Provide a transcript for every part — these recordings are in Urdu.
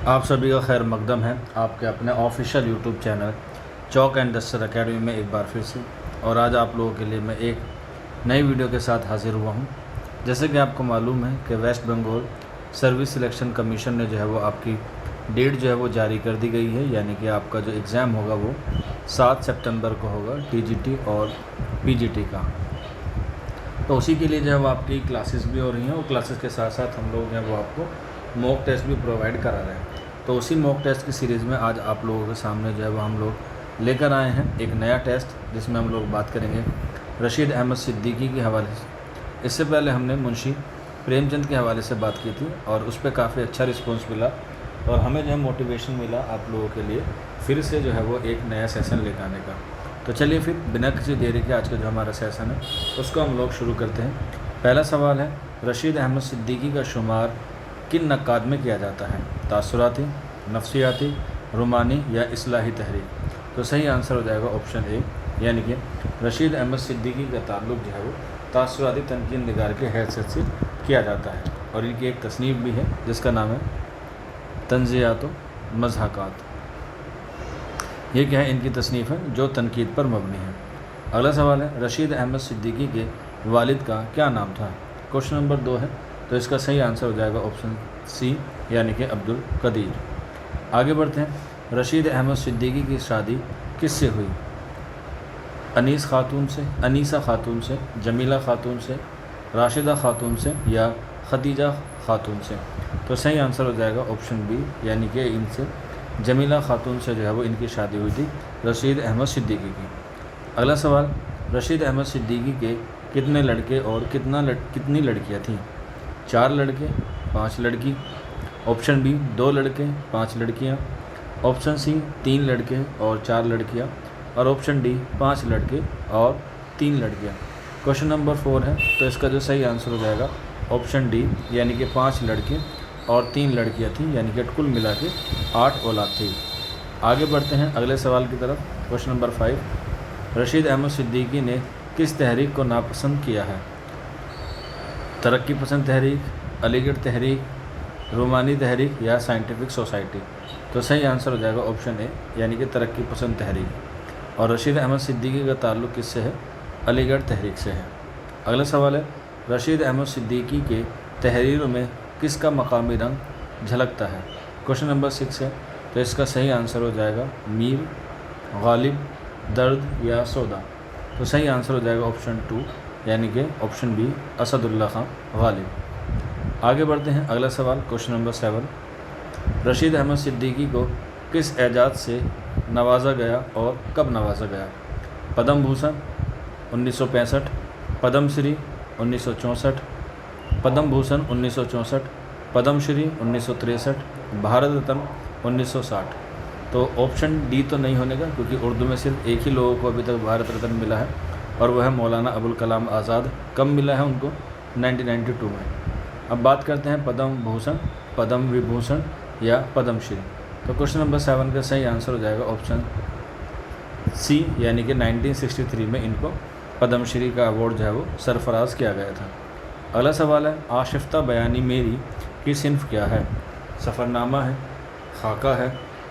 آپ سبھی کا خیر مقدم ہے آپ کے اپنے official YouTube channel Chowk and دستر اکیڈمی میں ایک بار پھر سے، اور آج آپ لوگوں کے لیے میں ایک نئی ویڈیو کے ساتھ حاضر ہوا ہوں۔ جیسے کہ آپ کو معلوم ہے کہ West Bengal service selection commission نے جو ہے وہ آپ کی ڈیٹ جو ہے وہ جاری کر دی گئی ہے، یعنی کہ آپ کا جو ایگزام ہوگا وہ 7 سپتمبر کو ہوگا، ٹی جی ٹی اور پی جی ٹی کا۔ تو اسی کے لیے جو ہے وہ آپ کی کلاسز بھی ہو رہی ہیں، اور کلاسز کے ساتھ ساتھ ہم لوگ جو ہے وہ آپ کو موک ٹیسٹ بھی پرووائڈ کرا رہے ہیں۔ تو اسی موک ٹیسٹ کی سیریز میں آج آپ لوگوں کے سامنے جو ہے وہ ہم لوگ لے کر آئے ہیں ایک نیا ٹیسٹ، جس میں ہم لوگ بات کریں گے رشید احمد صدیقی کے حوالے سے۔ اس سے پہلے ہم نے منشی پریم چند کے حوالے سے بات کی تھی، اور اس پہ کافی اچھا رسپانس ملا، اور ہمیں جو ہے موٹیویشن ملا آپ لوگوں کے لیے پھر سے جو ہے وہ ایک نیا سیشن لے کے آنے کا۔ تو چلیے پھر بنا کسی دیری کے آج کا جو ہمارا سیشن ہے اس کو ہم لوگ شروع کرتے ہیں۔ پہلا سوال ہے، رشید احمد صدیقی کا شمار کن نقاد میں کیا جاتا ہے؟ تاثراتی، نفسیاتی، رومانی یا اصلاحی تحریک؟ تو صحیح آنسر ہو جائے گا آپشن اے، یعنی کہ رشید احمد صدیقی کا تعلق جو ہے وہ تاثراتی تنقید نگار کے حیثیت سے کیا جاتا ہے، اور ان کی ایک تصنیف بھی ہے جس کا نام ہے تنزیہات و مضحکات۔ یہ کیا ہے؟ ان کی تصنیف ہے جو تنقید پر مبنی ہے۔ اگلا سوال ہے، رشید احمد صدیقی کے والد کا کیا نام تھا؟ کوشچن نمبر 2 ہے، تو اس کا صحیح آنسر ہو جائے گا آپشن سی، یعنی کہ عبدالقدیر۔ آگے بڑھتے ہیں، رشید احمد صدیقی کی شادی کس سے ہوئی؟ انیسہ خاتون سے، جمیلہ خاتون سے، راشدہ خاتون سے یا خدیجہ خاتون سے؟ تو صحیح آنسر ہو جائے گا آپشن بی، یعنی کہ ان سے جمیلہ خاتون سے جو ہے وہ ان کی شادی ہوئی تھی رشید احمد صدیقی کی۔ اگلا سوال، رشید احمد صدیقی کے کتنے لڑکے اور کتنی لڑکیاں تھیں؟ 4 لڑکے، 5 لڑکی؟ آپشن بی 2 لڑکے، 5 لڑکیاں؟ آپشن سی 3 لڑکے اور 4 لڑکیاں؟ اور آپشن ڈی 5 لڑکے اور 3 لڑکیاں؟ کوشچن نمبر 4 ہے، تو اس کا جو صحیح آنسر ہو جائے گا آپشن ڈی، یعنی کہ 5 لڑکے اور 3 لڑکیاں تھیں، یعنی کہ کل ملا کے 8 اولاد تھی۔ آگے بڑھتے ہیں اگلے سوال کی طرف۔ کوشچن نمبر 5، رشید احمد صدیقی نے کس تحریک کو ناپسند کیا ہے؟ ترقی پسند تحریک، علی گڑھ تحریک، رومانی تحریک یا سائنٹیفک سوسائٹی؟ تو صحیح آنسر ہو جائے گا آپشن اے، یعنی کہ ترقی پسند تحریک۔ اور رشید احمد صدیقی کا تعلق کس سے ہے؟ علی گڑھ تحریک سے ہے۔ اگلا سوال ہے، رشید احمد صدیقی کے تحریروں میں کس کا مقامی رنگ جھلکتا ہے؟ کوشچن نمبر 6 ہے، تو اس کا صحیح آنسر ہو جائے گا میر، غالب، درد یا سودا؟ تو صحیح آنسر ہو جائے گا آپشن 2، یعنی کہ آپشن بی اسد اللہ خان غالب۔ آگے بڑھتے ہیں اگلا سوال۔ کوشچن نمبر 7، رشید احمد صدیقی کو کس اعزاز سے نوازا گیا اور کب نوازا گیا؟ پدم بھوشن 1965، پدم شری 1964، پدم بھوشن 1964، پدم شری 1963، بھارت رتن 1960؟ تو آپشن ڈی تو نہیں ہونے گا، کیونکہ اردو میں صرف ایک ہی لوگوں کو ابھی تک بھارت رتن ملا ہے، اور وہ ہے مولانا ابوالکلام آزاد۔ کب ملا ہے ان کو؟ 1992 میں۔ اب بات کرتے ہیں پدم بھوشن، پدم وبھوشن یا پدم شری؟ تو کوشچن نمبر 7 کا صحیح آنسر ہو جائے گا آپشن سی، یعنی کہ 1963 میں ان کو پدم شری کا ایوارڈ جو ہے وہ سرفراز کیا گیا تھا۔ اگلا سوال ہے، آشفتہ بیانی میری کی صنف کیا ہے؟ سفر نامہ ہے، خاکہ ہے،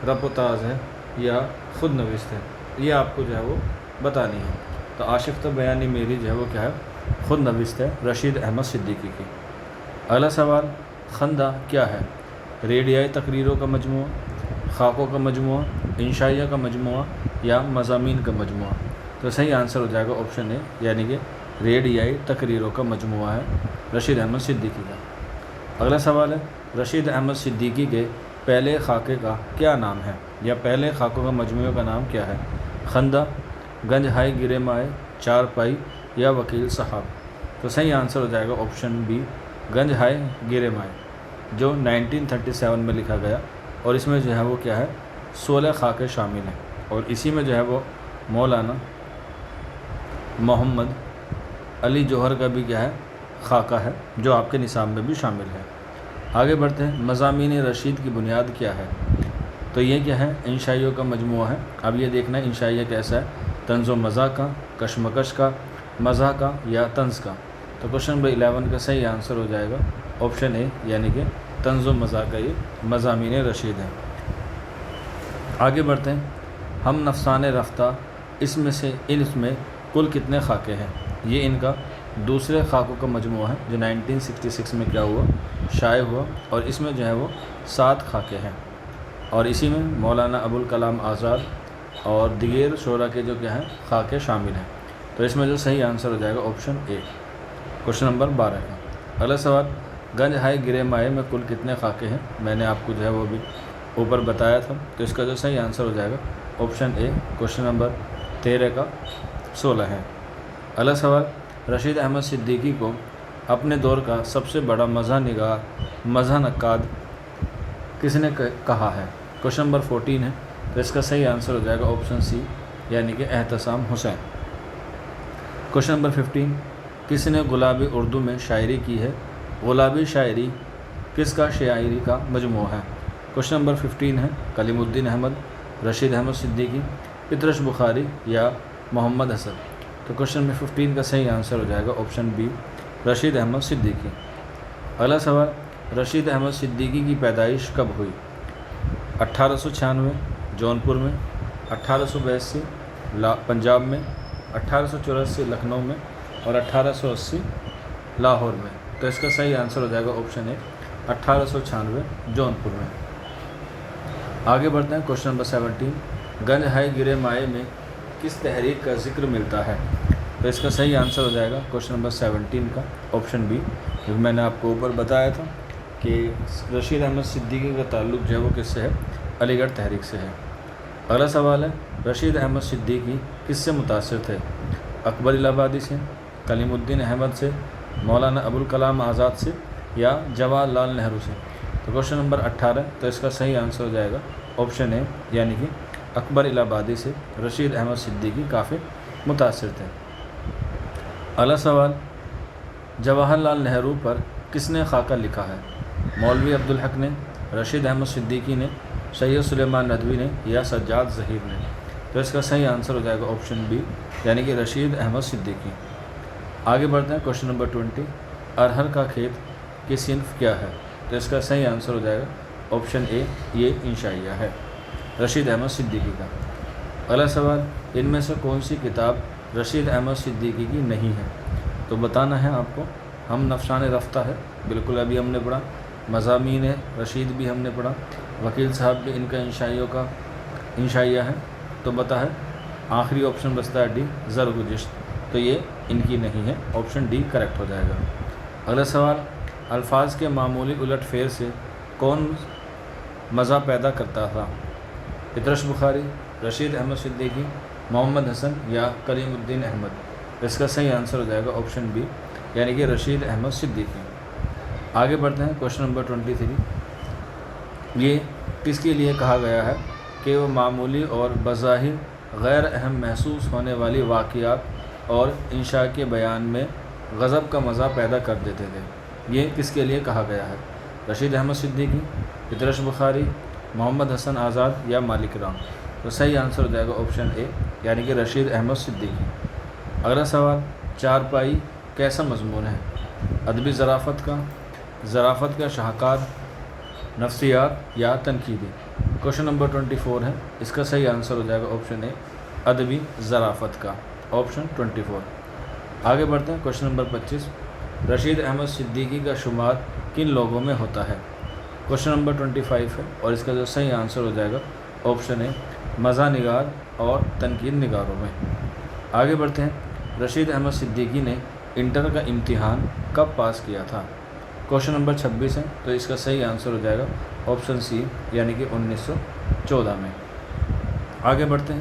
رپوتاز ہے یا خود نوشت ہے؟ یہ آپ کو جو ہے وہ بتانی ہے۔ تو آشفتہ بیانی میری جو ہے وہ کیا ہے؟ خود نوشت ہے رشید احمد صدیقی کی۔ اگلا سوال، خندہ کیا ہے؟ ریڈیائی تقریروں کا مجموعہ، خاکوں کا مجموعہ، انشائیہ کا مجموعہ یا مضامین کا مجموعہ؟ تو صحیح آنسر ہو جائے گا آپشن اے، یعنی کہ ریڈیائی تقریروں کا مجموعہ ہے رشید احمد صدیقی کا۔ اگلا سوال ہے، رشید احمد صدیقی کے پہلے خاکے کا کیا نام ہے، یا پہلے خاکوں کا مجموعے کا نام کیا ہے؟ خندہ، گنج ہائے گرے مائے، چار پائی یا وکیل صاحب؟ تو صحیح آنسر ہو جائے گا آپشن بی، گنج ہائے گرے مائے، جو 1937 میں لکھا گیا، اور اس میں جو ہے وہ کیا ہے 16 خاکے شامل ہیں، اور اسی میں جو ہے وہ مولانا محمد علی جوہر کا بھی کیا ہے خاکہ ہے، جو آپ کے نصاب میں بھی شامل ہے۔ آگے بڑھتے ہیں، مضامین رشید کی بنیاد کیا ہے؟ تو یہ کیا ہے؟ انشائیوں کا مجموعہ ہے۔ اب یہ دیکھنا ہے انشائیہ کیسا ہے، طنز و مزاح کا، کشمکش کا، مزاح کا یا طنز کا؟ تو کوشچن نمبر 11 کا صحیح آنسر ہو جائے گا آپشن اے، یعنی کہ طنز و مزاح کا یہ مضامین رشید ہیں۔ آگے بڑھتے ہیں۔ ہم نفسان رفتہ اس میں کل کتنے خاکے ہیں؟ یہ ان کا دوسرے خاکوں کا مجموعہ ہے جو 1966 میں کیا ہوا، شائع ہوا، اور اس میں جو ہے وہ 7 خاکے ہیں، اور اسی میں مولانا ابوالکلام آزاد اور دیگر شعراء کے جو کیا ہیں خاکے شامل ہیں۔ تو اس میں جو صحیح آنسر ہو جائے گا آپشن اے، کوشچن نمبر 12 کا۔ اگلا سوال، گنج ہائے گرے مائے میں کل کتنے خاکے ہیں؟ میں نے آپ کو جو ہے وہ بھی اوپر بتایا تھا، تو اس کا جو صحیح آنسر ہو جائے گا آپشن اے، کوشچن نمبر 13 کا 16 ہے۔ اگلا سوال، رشید احمد صدیقی کو اپنے دور کا سب سے بڑا مزاح نقاد کس نے کہا ہے؟ کوشچن نمبر 14 ہے، تو اس کا صحیح آنسر ہو جائے گا آپشن سی، یعنی کہ احتسام حسین۔ کوشچن نمبر 15، کس نے گلابی اردو میں شاعری کی ہے؟ گلابی شاعری کس کا شاعری کا مجموعہ ہے؟ کوشچن نمبر 15 ہے، کلیم الدین احمد، رشید احمد صدیقی، پطرس بخاری یا محمد حسن۔ تو کوشچن نمبر 15 کا صحیح آنسر ہو جائے گا آپشن بی، رشید احمد صدیقی۔ اگلا سوال، رشید احمد صدیقی کی پیدائش کب ہوئی؟ 1896 جونپور میں، 1882 پنجاب میں، 1884 لکھنؤ میں، اور 1880 لاہور میں۔ تو اس کا صحیح آنسر ہو جائے گا آپشن اے، 1896 جونپور میں۔ آگے بڑھتے ہیں، کوشچن نمبر 17، گنج ہائے گرے مائے میں کس تحریک کا ذکر ملتا ہے؟ تو اس کا صحیح آنسر ہو جائے گا کوشچن نمبر 17 کا آپشن بی، کیونکہ میں نے آپ کو اوپر بتایا تھا کہ رشید احمد صدیقی کا تعلق جو ہے وہ کس سے ہے؟ علی گڑھ تحریک سے ہے۔ اگلا سوال ہے، رشید احمد صدیقی کس سے متاثر تھے؟ اکبر الہ آبادی سے، کلیم الدین احمد سے، مولانا ابوالکلام آزاد سے، یا جواہر لال نہرو سے۔ تو کوشچن نمبر 18، تو اس کا صحیح آنسر ہو جائے گا آپشن اے، یعنی کہ اکبر الہ آبادی سے رشید احمد صدیقی کافی متاثر تھے۔ اگلا سوال، جواہر لال نہرو پر کس نے خاکہ لکھا ہے؟ مولوی عبدالحق نے، رشید احمد صدیقی نے، سید سلیمان ندوی نے، یا سجاد ظہیر نے۔ تو اس کا صحیح آنسر ہو جائے گا آپشن بی، یعنی کہ رشید احمد صدیقی۔ آگے بڑھتے ہیں، کوشچن نمبر 20، ارہر کا کھیت کی صنف کیا ہے؟ تو اس کا صحیح آنسر ہو جائے گا آپشن اے، یہ انشائیہ ہے، رشید احمد صدیقی کا۔ اگلا سوال، ان میں سے کون سی کتاب رشید احمد صدیقی کی نہیں ہے؟ تو بتانا ہے آپ کو۔ ہم نفسان رفتہ ہے، بالکل ابھی ہم نے پڑھا، مضامین رشید بھی ہم نے پڑھا، وکیل صاحب بھی ان کا انشائیہ ہے، تو بتا ہے آخری آپشن بچتا ہے ڈی، زرگزشت، تو یہ ان کی نہیں ہے، آپشن ڈی کریکٹ ہو جائے گا۔ اگلا سوال، الفاظ کے معمولی الٹ پھیر سے کون مزہ پیدا کرتا تھا؟ پطرس بخاری، رشید احمد صدیقی، محمد حسن، یا کلیم الدین احمد۔ اس کا صحیح آنسر ہو جائے گا آپشن بی، یعنی کہ رشید احمد صدیقی۔ آگے بڑھتے ہیں، کوشچن نمبر 23، یہ کس کے لیے کہا گیا ہے کہ وہ معمولی اور بظاہر غیر اہم محسوس ہونے والی واقعات اور انشاء کے بیان میں غضب کا مزہ پیدا کر دیتے تھے؟ یہ کس کے لیے کہا گیا ہے؟ رشید احمد صدیقی، پطرس بخاری، محمد حسن آزاد، یا مالک رام۔ تو صحیح آنسر ہو جائے گا آپشن اے، یعنی کہ رشید احمد صدیقی۔ اگلا سوال، چارپائی کیسا مضمون ہے؟ ادبی ظرافت کا شاہکار، نفسیات، یا تنقیدی؟ کوشچن نمبر 24 ہے، اس کا صحیح آنسر ہو جائے گا آپشن اے، ادبی ظرافت کا، آپشن 24۔ آگے بڑھتے ہیں، کوشچن نمبر 25، رشید احمد صدیقی کا شمار کن لوگوں میں ہوتا ہے؟ کوشچن نمبر 25 ہے، اور اس کا جو صحیح آنسر ہو جائے گا آپشن اے، مزاح نگار اور تنقید نگاروں میں۔ آگے بڑھتے ہیں، رشید احمد صدیقی نے انٹر کا امتحان کب پاس کیا تھا؟ کوشچن نمبر 26 ہے، تو اس کا صحیح آنسر ہو جائے گا آپشن سی، یعنی کہ 1914 میں۔ آگے بڑھتے ہیں،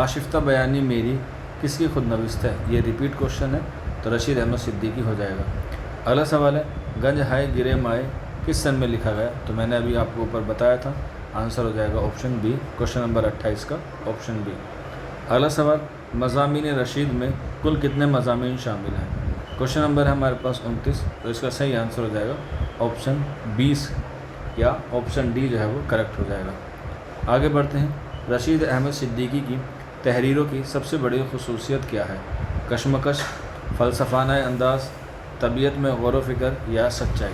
آشفتہ بیانی میری کس کی خود نوشت ہے؟ یہ ریپیٹ کوشچن ہے، تو رشید احمد صدیقی ہو جائے گا۔ اگلا سوال ہے، گنج ہائے گرے مائے کس سن میں لکھا گیا؟ تو میں نے ابھی آپ کو اوپر بتایا تھا، آنسر ہو جائے گا آپشن بی، کوشچن نمبر 28 کا آپشن بی۔ اگلا سوال، مضامین رشید میں کل کتنے مضامین شامل ہیں؟ کوشچن نمبر ہے ہمارے پاس 29، تو اس کا صحیح آنسر ہو جائے گا آپشن 20، یا آپشن ڈی جو ہے وہ کریکٹ ہو جائے گا۔ آگے بڑھتے ہیں، رشید احمد صدیقی کی تحریروں کی سب سے بڑی خصوصیت کیا ہے؟ کشمکش، فلسفانہ انداز، طبیعت میں غور و فکر، یا سچائی؟